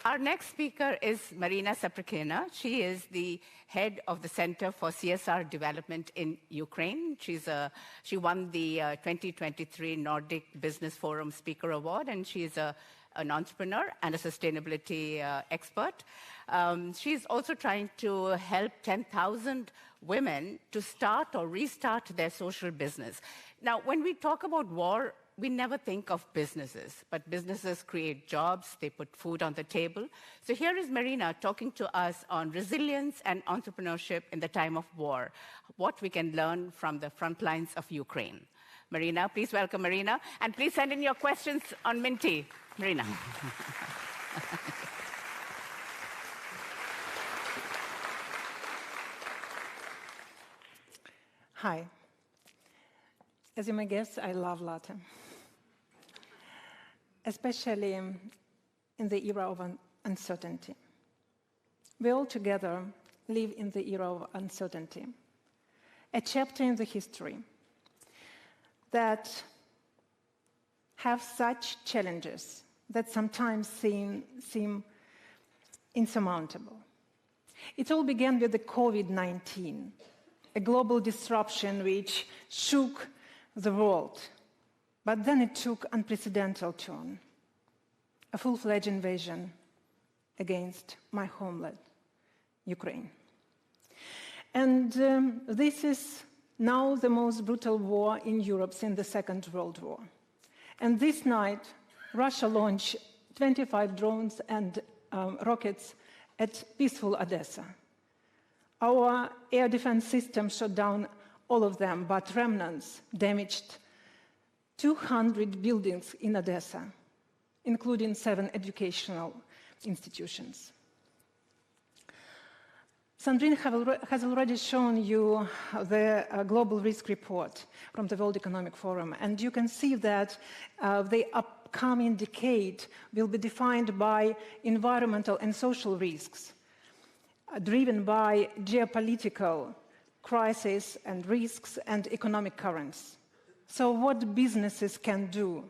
Our next speaker is Maryna Saprykina. She is the head of the Center for CSR Development in Ukraine. She won the 2023 Nordic Business Forum Speaker Award, and she is an entrepreneur and a sustainability expert. She's also trying to help 10,000 women to start or restart their social business. Now, when we talk about war, we never think of businesses, but businesses create jobs, they put food on the table. So here is Maryna talking to us on resilience and entrepreneurship in the time of war, what we can learn from the front lines of Ukraine. Maryna, please welcome Maryna, and please send in your questions on Minty. Maryna. Hi. As you may guess, I love latte, especially in the era of uncertainty. We all together live in the era of uncertainty, a chapter in the history that have such challenges that sometimes seem insurmountable. It all began with the COVID-19, a global disruption which shook the world. But then it took an unprecedented turn, a full-fledged invasion against my homeland, Ukraine. And this is now the most brutal war in Europe since the Second World War. And this night, Russia launched 25 drones and rockets at peaceful Odessa. Our air defense system shot down all of them, but remnants damaged 200 buildings in Odessa, including 7 educational institutions. Sandrine has already shown you the global risk report from the World Economic Forum, and you can see that the upcoming decade will be defined by environmental and social risks, driven by geopolitical crises and risks and economic currents. So what businesses can do?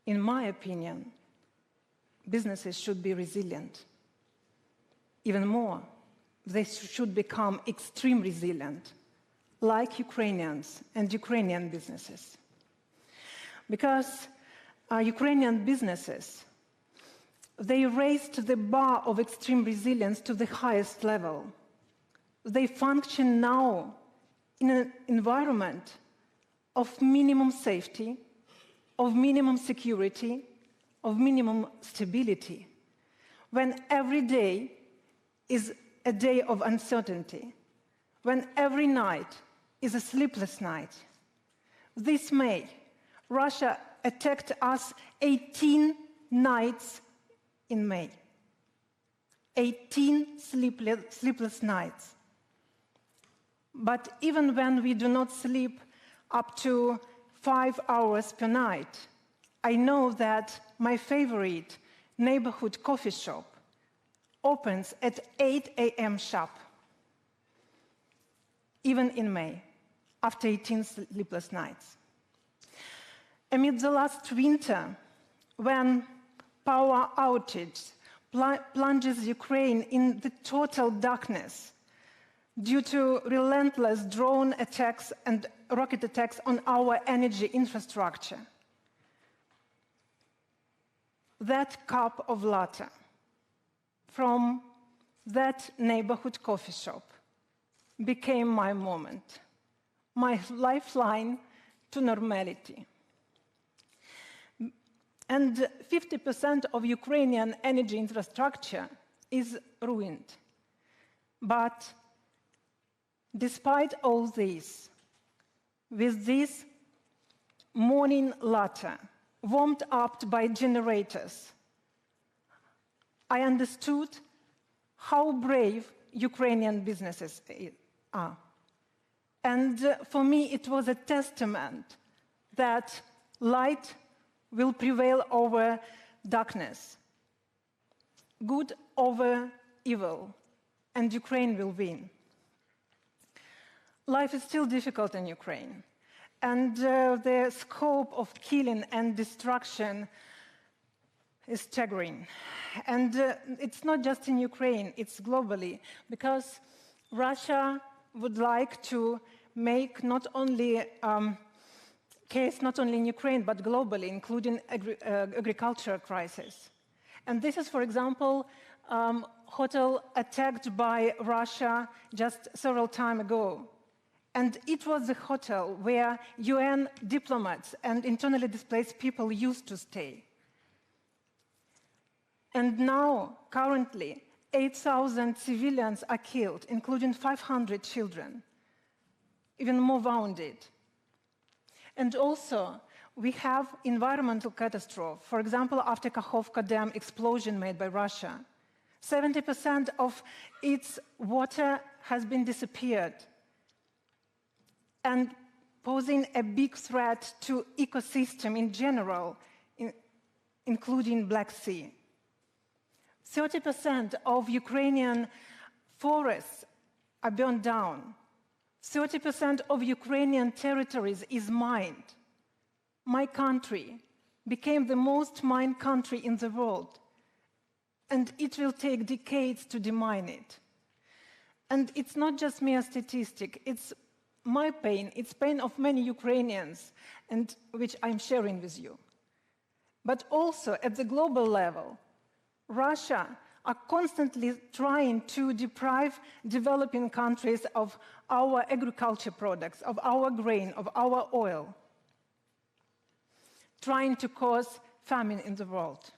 In my opinion, businesses should be resilient. Even more, they should become extreme resilient, like Ukrainians and Ukrainian businesses. Because Ukrainian businesses, they raised the bar of extreme resilience to the highest level. They function now in an environment of minimum safety, of minimum security, of minimum stability, when every day is a day of uncertainty, when every night is a sleepless night. This May, Russia attacked us 18 nights in May. 18 sleepless nights. But even when we do not sleep up to 5 hours per night, I know that my favorite neighborhood coffee shop opens at 8 a.m. sharp, even in May, after 18 sleepless nights. Amid the last winter, when power outage plunges Ukraine in the total darkness due to relentless drone attacks and rocket attacks on our energy infrastructure, that cup of latte from that neighborhood coffee shop became my moment, my lifeline to normality. And 50% of Ukrainian energy infrastructure is ruined. But despite all this, with this morning latte, warmed up by generators, I understood how brave Ukrainian businesses are. And for me, it was a testament that light will prevail over darkness, good over evil, and Ukraine will win. Life is still difficult in Ukraine, and the scope of killing and destruction is staggering. And it's not just in Ukraine, it's globally, because Russia would like to make not only case not only in Ukraine, but globally, including agriculture crisis. And this is, for example, hotel attacked by Russia just several time ago. And it was the hotel where UN diplomats and internally displaced people used to stay. And now, currently, 8,000 civilians are killed, including 500 children, even more wounded. And also, we have environmental catastrophe. For example, after Kakhovka Dam explosion made by Russia, 70% of its water has been disappeared and posing a big threat to ecosystem in general, including Black Sea. 30% of Ukrainian forests are burned down. 30% of Ukrainian territories is mined. My country became the most mined country in the world, and it will take decades to demine it. And it's not just mere statistic, it's my pain, it's pain of many Ukrainians, and which I'm sharing with you. But also at the global level, Russia are constantly trying to deprive developing countries of our agriculture products, of our grain, of our oil, trying to cause famine in the world.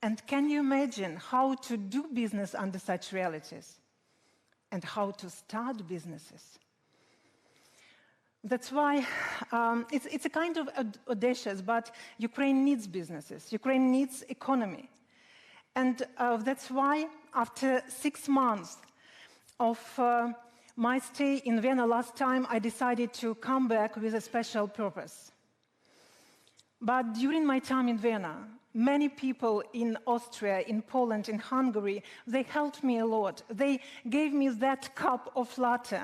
And can you imagine how to do business under such realities? And how to start businesses? That's why it's a kind of audacious, but Ukraine needs businesses. Ukraine needs economy. And that's why, after 6 months of my stay in Vienna last time, I decided to come back with a special purpose. But during my time in Vienna, many people in Austria, in Poland, in Hungary, they helped me a lot. They gave me that cup of latte.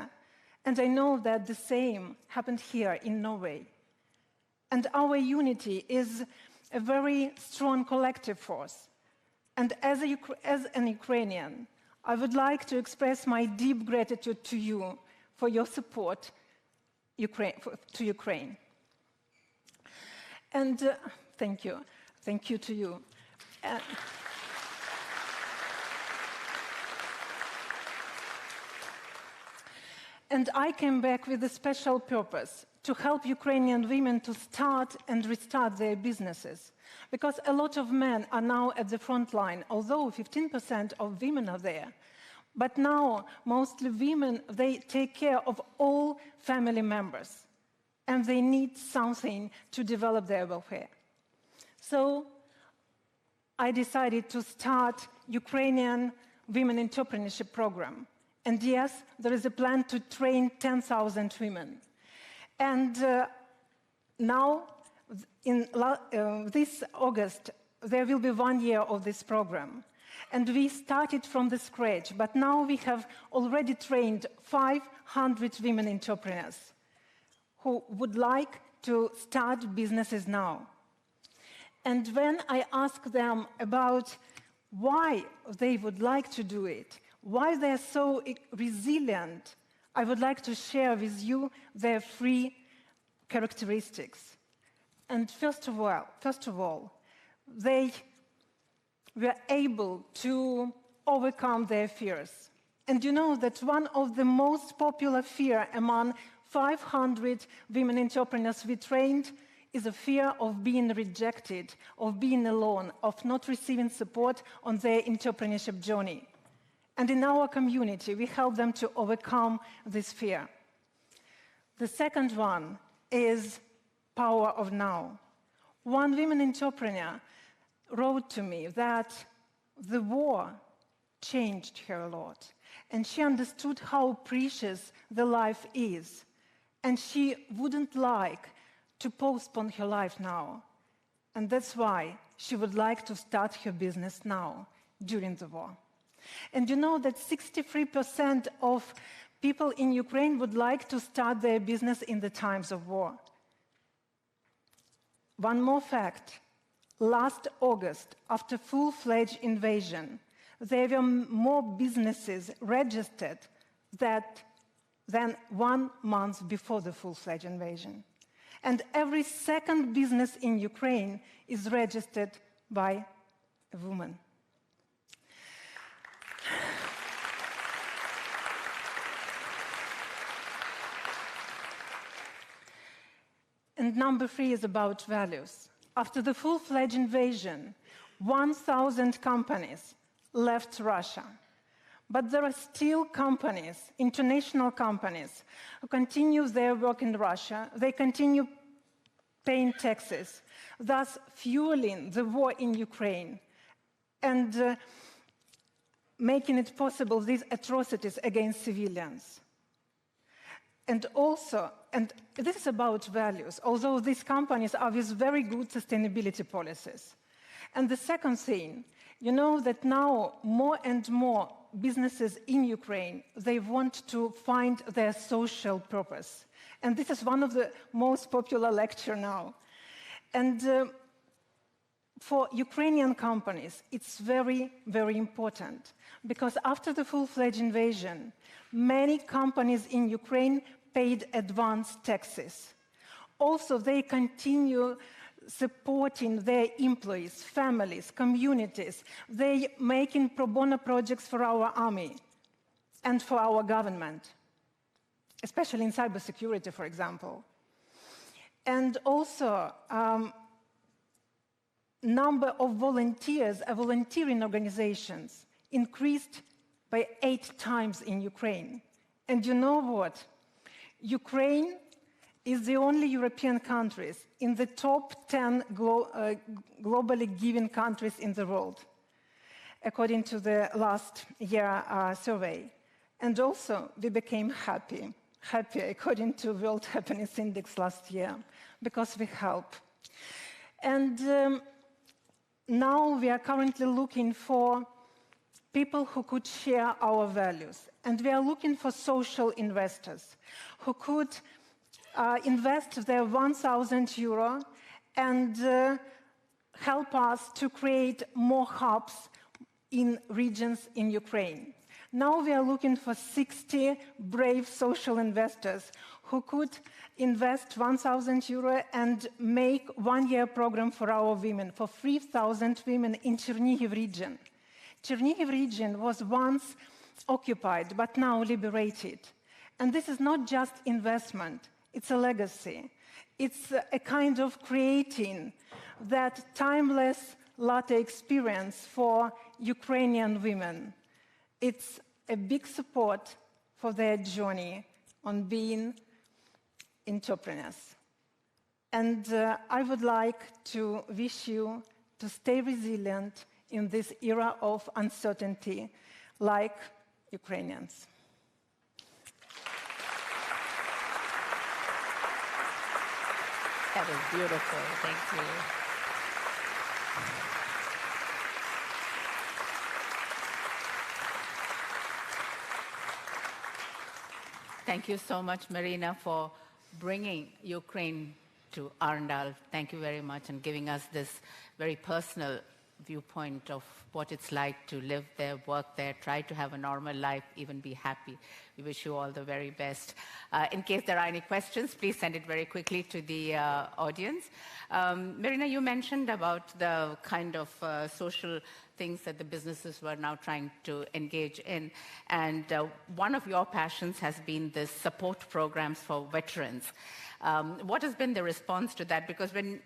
And I know that the same happened here in Norway. And our unity is a very strong collective force. And as an Ukrainian, I would like to express my deep gratitude to you for your support to Ukraine. And thank you. Thank you to you. And I came back with a special purpose, to help Ukrainian women to start and restart their businesses. Because a lot of men are now at the front line, although 15% of women are there. But now, mostly women, they take care of all family members. And they need something to develop their welfare. So I decided to start Ukrainian Women Entrepreneurship Program. And yes, there is a plan to train 10,000 women. And now, in this August, there will be 1 year of this program. And we started from the scratch, but now we have already trained 500 women entrepreneurs who would like to start businesses now. And when I ask them about why they would like to do it, why they're so resilient, I would like to share with you their 3 characteristics. And first of all, they were able to overcome their fears. And you know that one of the most popular fears among 500 women entrepreneurs we trained is a fear of being rejected, of being alone, of not receiving support on their entrepreneurship journey. And in our community, we help them to overcome this fear. The second one is power of now. One woman entrepreneur wrote to me that the war changed her a lot, and she understood how precious the life is, and she wouldn't like to postpone her life now. And that's why she would like to start her business now, during the war. And you know that 63% of people in Ukraine would like to start their business in the times of war. One more fact. last August, after full-fledged invasion, there were more businesses registered than 1 month before the full-fledged invasion. And every second business in Ukraine is registered by a woman. And number 3 is about values. After the full-fledged invasion, 1,000 companies left Russia. But there are still companies, international companies, who continue their work in Russia. They continue paying taxes, thus fueling the war in Ukraine and making it possible these atrocities against civilians. And also, and this is about values, although these companies are with very good sustainability policies. And the second thing, you know that now more and more businesses in Ukraine, they want to find their social purpose. And this is one of the most popular lectures now. And for Ukrainian companies, it's very, very important, because after the full-fledged invasion, many companies in Ukraine paid advance taxes. Also, they continue supporting their employees, families, communities. They making pro bono projects for our army and for our government, especially in cybersecurity, for example. And also, number of volunteers, volunteering organizations increased by 8 times in Ukraine. And you know what? Ukraine is the only European country in the top 10 globally giving countries in the world, according to the last year survey. And also, we became happy according to World Happiness Index last year, because we help. And now we are currently looking for people who could share our values. And we are looking for social investors who could invest their 1,000 euro and help us to create more hubs in regions in Ukraine. Now we are looking for 60 brave social investors who could invest 1,000 euro and make one-year program for our women, for 3,000 women in Chernihiv region. Chernihiv region was once occupied, but now liberated. And this is not just investment, it's a legacy. It's a kind of creating that timeless latte experience for Ukrainian women. It's a big support for their journey on being entrepreneurs. And I would like to wish you to stay resilient in this era of uncertainty, like Ukrainians. That was beautiful. Thank you. Thank you so much, Maryna, for bringing Ukraine to Arendal. Thank you very much, and giving us this very personal viewpoint of what it's like to live there, work there, try to have a normal life, even be happy. We wish you all the very best. In case there are any questions, please send it very quickly to the audience. Maryna, you mentioned about the kind of social things that the businesses were now trying to engage in. And one of your passions has been the support programs for veterans. What has been the response to that? Because when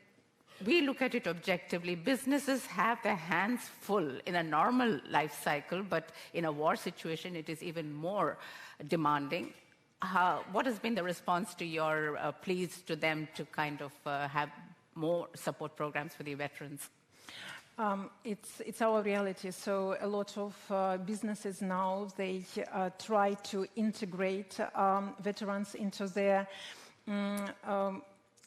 we look at it objectively, businesses have their hands full in a normal life cycle, but in a war situation, it is even more demanding. What has been the response to your pleas to them to kind of have more support programs for the veterans? It's our reality. So a lot of businesses now, they try to integrate veterans into their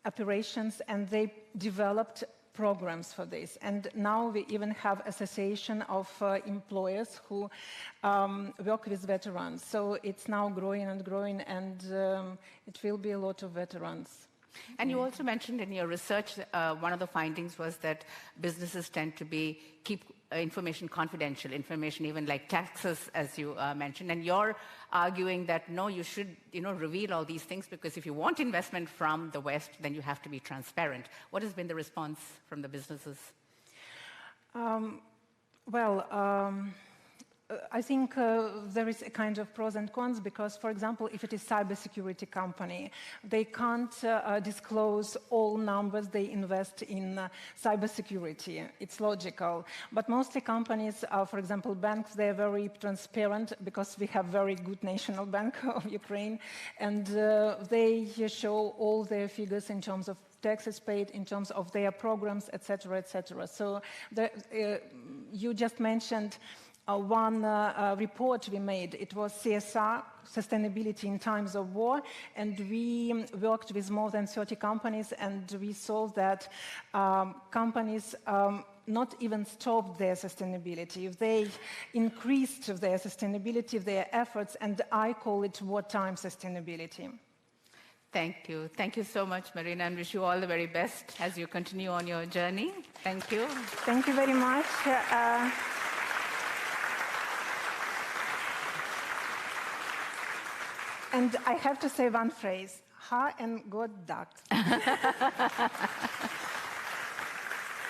operations, and they developed programs for this. And now we even have association of employers who work with veterans. So it's now growing and growing, and it will be a lot of veterans. And you also mentioned in your research, one of the findings was that businesses tend to keep information confidential, information even like taxes, as you mentioned. And you're arguing that, no, you should reveal all these things, because if you want investment from the West, then you have to be transparent. What has been the response from the businesses? I think there is a kind of pros and cons, because, for example, if it is a cybersecurity company, they can't disclose all numbers they invest in cybersecurity. It's logical. But mostly companies, for example, banks, they're very transparent, because we have very good national bank of Ukraine, and they show all their figures in terms of taxes paid, in terms of their programs, etc., etc. So you just mentioned one report we made. It was CSR, Sustainability in Times of War, and we worked with more than 30 companies, and we saw that companies not even stopped their sustainability. They increased their sustainability, their efforts, and I call it wartime sustainability. Thank you. Thank you so much, Maryna, and wish you all the very best as you continue on your journey. Thank you. Thank you very much. And I have to say one phrase: ha en god dag.